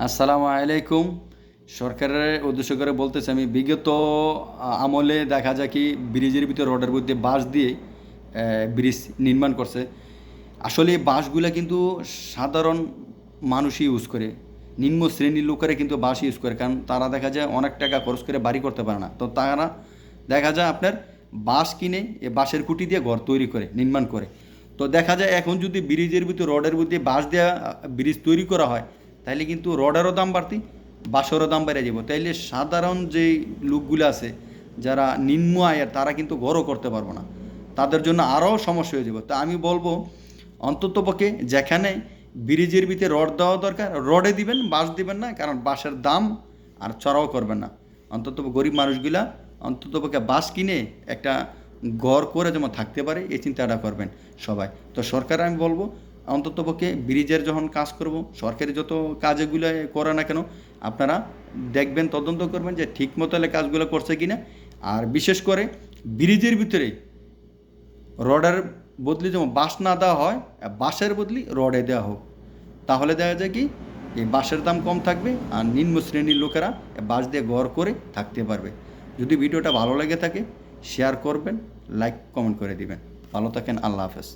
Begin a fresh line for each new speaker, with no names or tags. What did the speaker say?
আসসালামু আলাইকুম। সরকারের উদ্দেশ্য করে বলতেছি আমি, বিগত আমলে দেখা যায় কি ব্রিজের ভিতরে রডের মধ্যে বাঁশ দিয়ে ব্রিজ নির্মাণ করছে। আসলে এই বাঁশগুলো কিন্তু সাধারণ মানুষই ইউজ করে, নিম্ন শ্রেণীর লোকেরা কিন্তু বাঁশ ইউজ করে, কারণ তারা দেখা যায় অনেক টাকা খরচ করে বাড়ি করতে পারে না। তো তারা দেখা যায় আপনার বাঁশ কিনে এ বাঁশের খুঁটি দিয়ে ঘর তৈরি করে, নির্মাণ করে। তো দেখা যায় এখন যদি ব্রিজের ভিতরে রডের মধ্যে বাঁশ দেওয়া ব্রিজ তৈরি করা হয়, তাহলে কিন্তু রডেরও দাম বাড়তি, বাঁশেরও দাম বেড়ে যাব। তাইলে সাধারণ যে লোকগুলো আছে যারা নিম্ন আয়ের, তারা কিন্তু ঘরও করতে পারবো না, তাদের জন্য আরও সমস্যা হয়ে যাব। তা আমি বলবো অন্ততপক্ষে যেখানে ব্রিজের ভিতরে রড দেওয়া দরকার রডে দিবেন, বাঁশ দিবেন না, কারণ বাঁশের দাম আর চড়াও করবেন না। অন্তত গরিব মানুষগুলা অন্ততপক্ষে বাঁশ কিনে একটা ঘর করে যেমন থাকতে পারে, এই চিন্তাটা করবেন সবাই। তো সরকার আমি বলবো অন্ততপক্ষে ব্রিজের যখন কাজ করব, সরকারি যত কাজগুলো করে না কেন, আপনারা দেখবেন, তদন্ত করবেন যে ঠিক মতো কাজগুলো করছে কিনা। আর বিশেষ করে ব্রিজের ভিতরে রডের বদলি যেমন বাঁশ না দেওয়া হয়, বাঁশের বদলি রডে দেওয়া হোক। তাহলে দেখা যায় কি এই বাঁশের দাম কম থাকবে, আর নিম্ন শ্রেণীর লোকেরা বাঁশ দিয়ে ঘর করে থাকতে পারবে। যদি ভিডিওটা ভালো লেগে থাকে শেয়ার করবেন, লাইক কমেন্ট করে দিবেন। ভালো থাকেন, আল্লাহ হাফেজ।